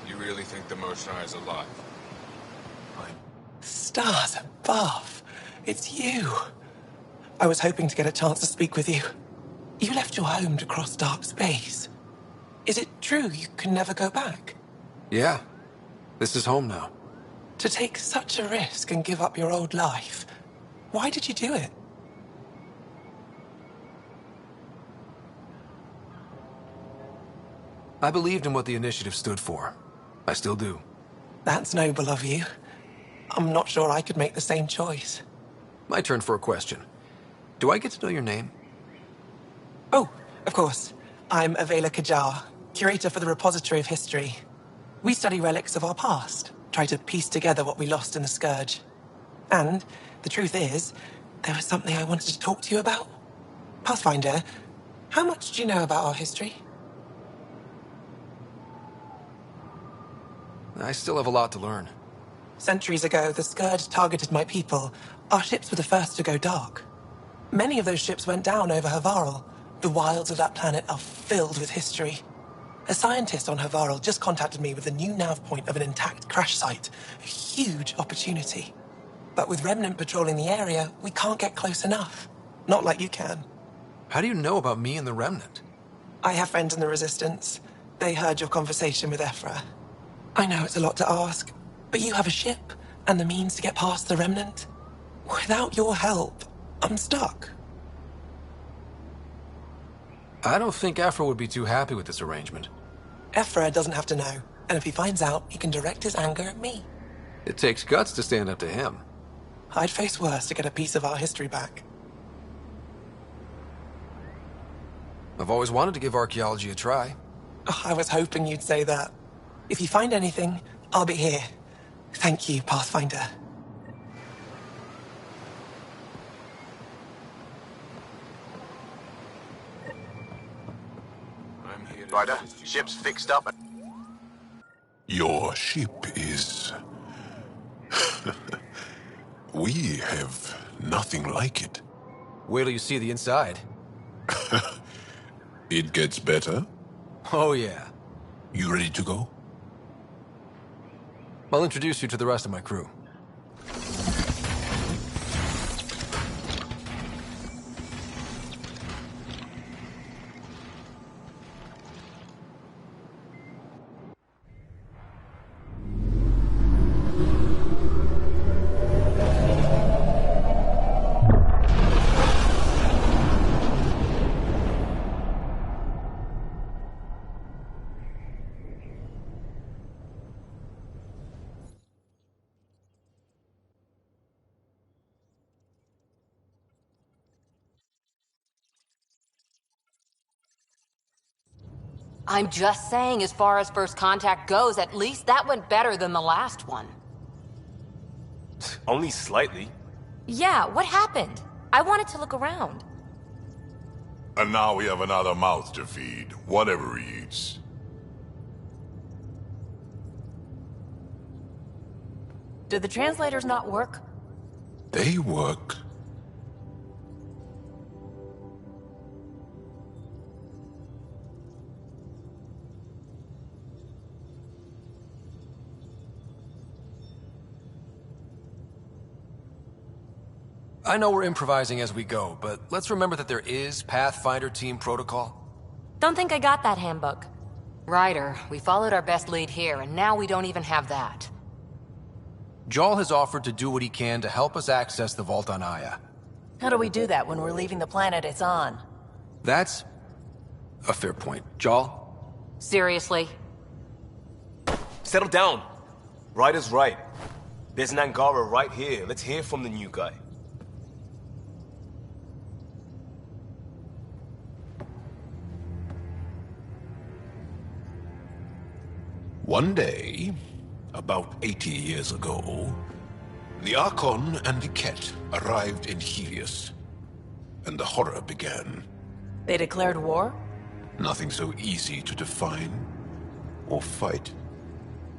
You really think the Mercenary is alive? Stars above! It's you! I was hoping to get a chance to speak with you. You left your home to cross dark space. Is it true you can never go back? Yeah. This is home now. To take such a risk and give up your old life, why did you do it? I believed in what the Initiative stood for. I still do. That's noble of you. I'm not sure I could make the same choice. My turn for a question. Do I get to know your name? Oh, of course. I'm Avela Kajar, curator for the Repository of History. We study relics of our past, try to piece together what we lost in the Scourge. And the truth is, there was something I wanted to talk to you about. Pathfinder, how much do you know about our history? I still have a lot to learn. Centuries ago, the Scourge targeted my people. Our ships were the first to go dark. Many of those ships went down over Havarl. The wilds of that planet are filled with history. A scientist on Havarl just contacted me with a new nav point of an intact crash site. A huge opportunity. But with Remnant patrolling the area, we can't get close enough. Not like you can. How do you know about me and the Remnant? I have friends in the Resistance. They heard your conversation with Ephra. I know it's a lot to ask, but you have a ship and the means to get past the Remnant. Without your help, I'm stuck. I don't think Ephra would be too happy with this arrangement. Ephra doesn't have to know, and if he finds out, he can direct his anger at me. It takes guts to stand up to him. I'd face worse to get a piece of our history back. I've always wanted to give archaeology a try. Oh, I was hoping you'd say that. If you find anything, I'll be here. Thank you, Pathfinder. Ryder, ship's fixed up. Your ship is... We have nothing like it. Wait till you see the inside. It gets better? Oh, yeah. You ready to go? I'll introduce you to the rest of my crew. I'm just saying, as far as first contact goes, at least that went better than the last one. Only slightly. Yeah, what happened? I wanted to look around. And now we have another mouth to feed, whatever he eats. Did the translators not work? They work. I know we're improvising as we go, but let's remember that there is Pathfinder team protocol. Don't think I got that handbook. Ryder, we followed our best lead here, and now we don't even have that. Jarl has offered to do what he can to help us access the vault on Aya. How do we do that when we're leaving the planet it's on? That's a fair point. Jarl? Seriously? Settle down. Ryder's right. There's an Angara right here. Let's hear from the new guy. One day, about 80 years ago, the Archon and the Ket arrived in Helios, and the horror began. They declared war? Nothing so easy to define or fight.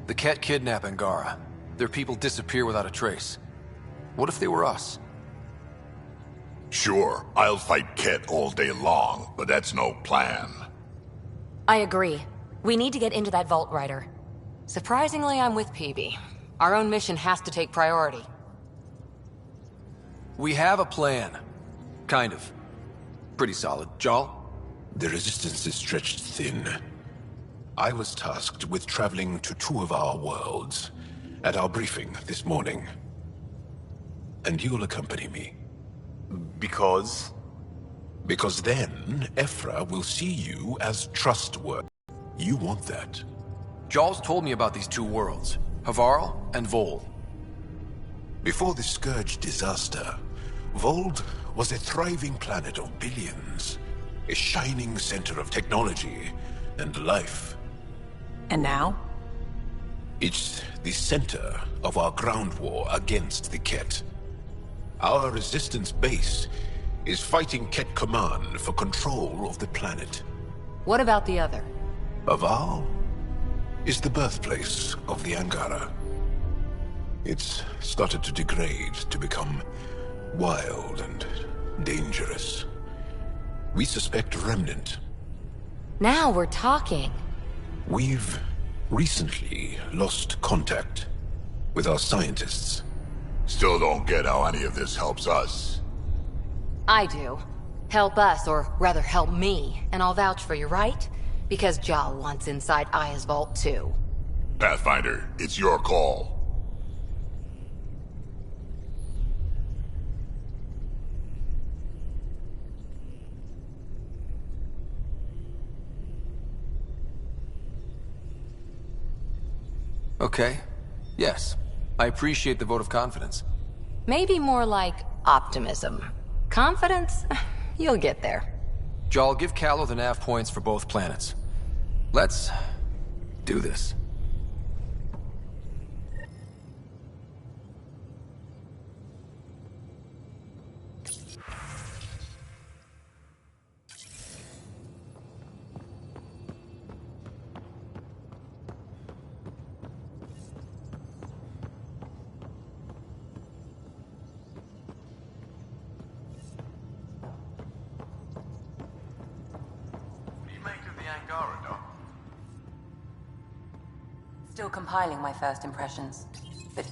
The Ket kidnap Angara. Their people disappear without a trace. What if they were us? Sure, I'll fight Ket all day long, but that's no plan. I agree. We need to get into that vault, Ryder. Surprisingly, I'm with PB. Our own mission has to take priority. We have a plan. Kind of. Pretty solid. Jarl? The resistance is stretched thin. I was tasked with traveling to two of our worlds at our briefing this morning. And you'll accompany me. Because? Because then, Ephra will see you as trustworthy. You want that. Jarl's told me about these two worlds, Havarl and Vold. Before the Scourge disaster, Vold was a thriving planet of billions, a shining center of technology and life. And now? It's the center of our ground war against the Ket. Our resistance base is fighting Ket Command for control of the planet. What about the other? Havarl is the birthplace of the Angara. It's started to degrade, to become wild and dangerous. We suspect Remnant. Now we're talking. We've recently lost contact with our scientists. Still don't get how any of this helps us. I do. Help us, or rather help me, and I'll vouch for you, right? Because Jarl wants inside Aya's vault too. Pathfinder, it's your call. Okay. Yes. I appreciate the vote of confidence. Maybe more like optimism. Confidence? You'll get there. Jarl, give Callow the nav points for both planets. Let's do this. Still compiling my first impressions. But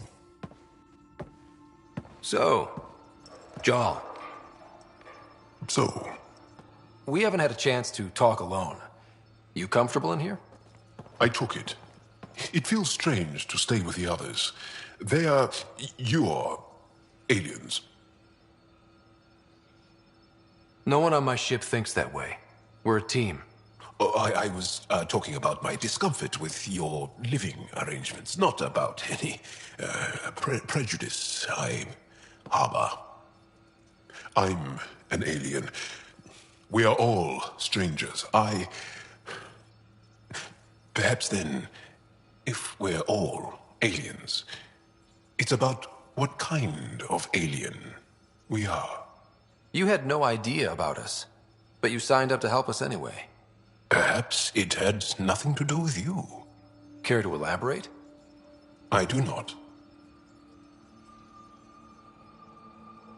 So, Jarl. So? We haven't had a chance to talk alone. You comfortable in here? I took it. It feels strange to stay with the others. They are... you are... aliens. No one on my ship thinks that way. We're a team. Oh, I was talking about my discomfort with your living arrangements, not about any prejudice I harbor. I'm an alien. We are all strangers. Perhaps then, if we're all aliens, it's about what kind of alien we are. You had no idea about us, but you signed up to help us anyway. Perhaps it had nothing to do with you. Care to elaborate? I do not.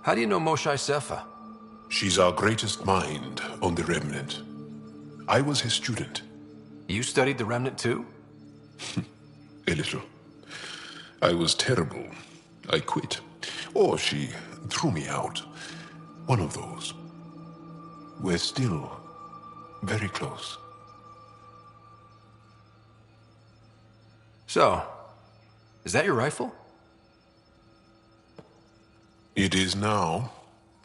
How do you know Moshae Sefa? She's our greatest mind on the Remnant. I was his student. You studied the Remnant too? A little. I was terrible. I quit. Or she threw me out. One of those. We're still very close. So, is that your rifle? It is now.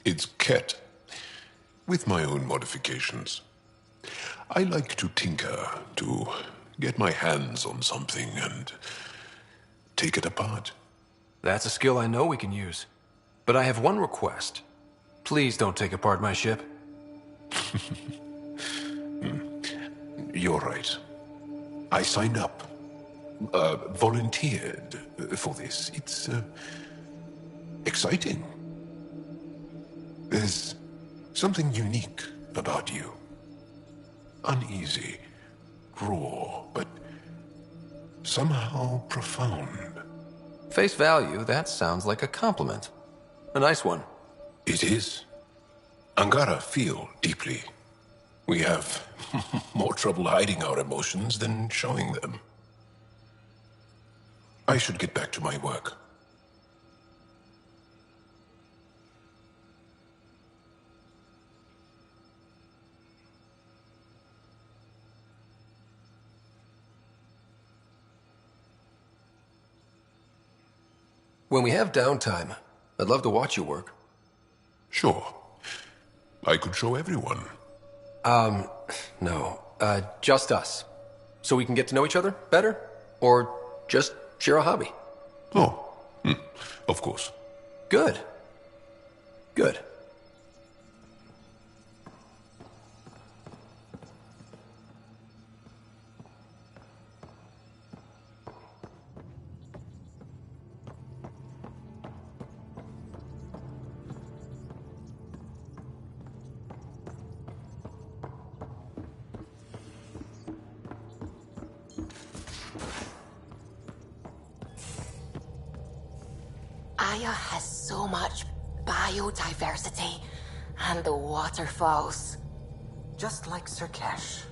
It's Ket. With my own modifications. I like to tinker, to get my hands on something and take it apart. That's a skill I know we can use. But I have one request. Please don't take apart my ship. You're right. I signed up. Volunteered for this. It's exciting. There's something unique about you. Uneasy, raw, but somehow profound. Face value, that sounds like a compliment. A nice one. It is. Angara feel deeply. We have more trouble hiding our emotions than showing them. I should get back to my work. When we have downtime, I'd love to watch you work. Sure. I could show everyone. No. Just us. So we can get to know each other better? Or just share a hobby? Oh, of course. Good. Good. Aya has so much biodiversity and the waterfalls. Just like Sirkesh.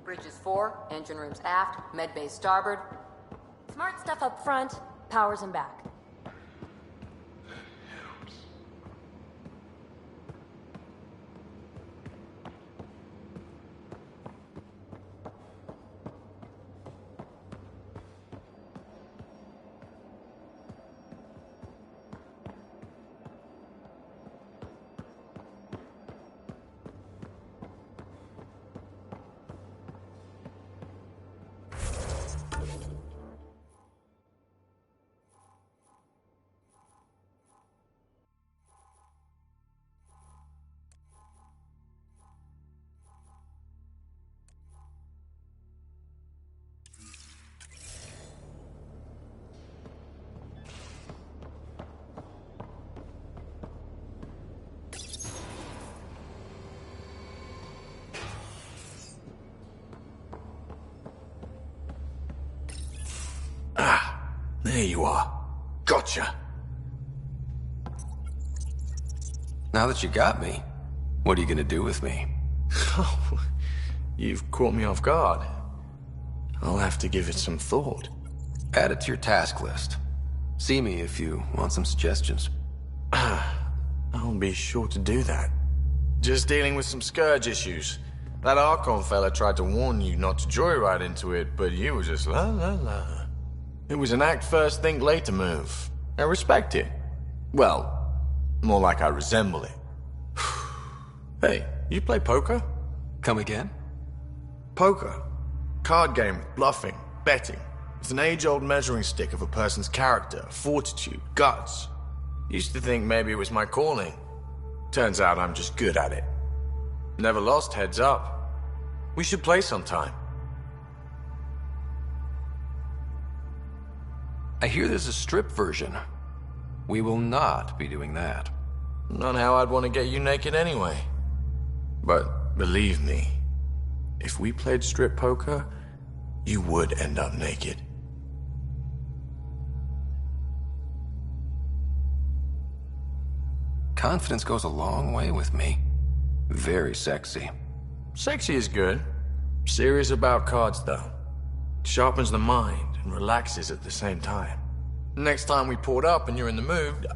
Bridges 4, engine rooms aft, med bay starboard. Smart stuff up front, powers in back. There you are. Gotcha. Now that you got me, what are you gonna do with me? You've caught me off guard. I'll have to give it some thought. Add it to your task list. See me if you want some suggestions. I'll be sure to do that. Just dealing with some Scourge issues. That Archon fella tried to warn you not to joyride into it, but you were just la la la. It was an act first, think later move. I respect it. Well, more like I resemble it. Hey, you play poker? Come again? Poker. Card game with bluffing, betting. It's an age-old measuring stick of a person's character, fortitude, guts. Used to think maybe it was my calling. Turns out I'm just good at it. Never lost, heads up. We should play sometime. I hear there's a strip version. We will not be doing that. Not how I'd want to get you naked anyway. But believe me, if we played strip poker, you would end up naked. Confidence goes a long way with me. Very sexy. Sexy is good. Serious about cards, though. Sharpens the mind and relaxes at the same time. Next time we port up and you're in the mood,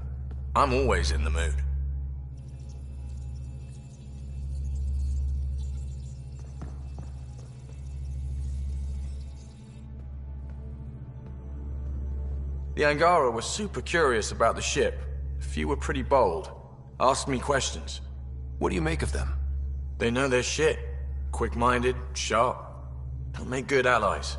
I'm always in the mood. The Angara were super curious about the ship. A few were pretty bold. Asked me questions. What do you make of them? They know their shit. Quick-minded, sharp. They'll make good allies.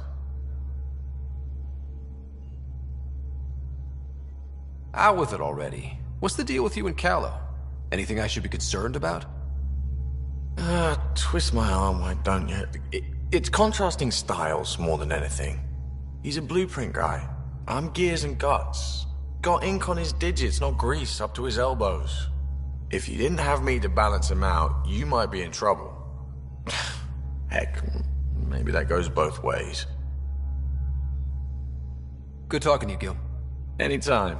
Out with it already. What's the deal with you and Callow? Anything I should be concerned about? Twist my arm, why don't you? It's contrasting styles more than anything. He's a blueprint guy. I'm gears and guts. Got ink on his digits, not grease, up to his elbows. If you didn't have me to balance him out, you might be in trouble. Heck, maybe that goes both ways. Good talking to you, Gil. Anytime.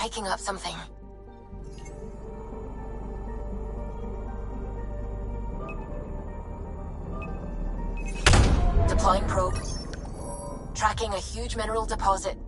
picking up something. Deploying probe. Tracking a huge mineral deposit.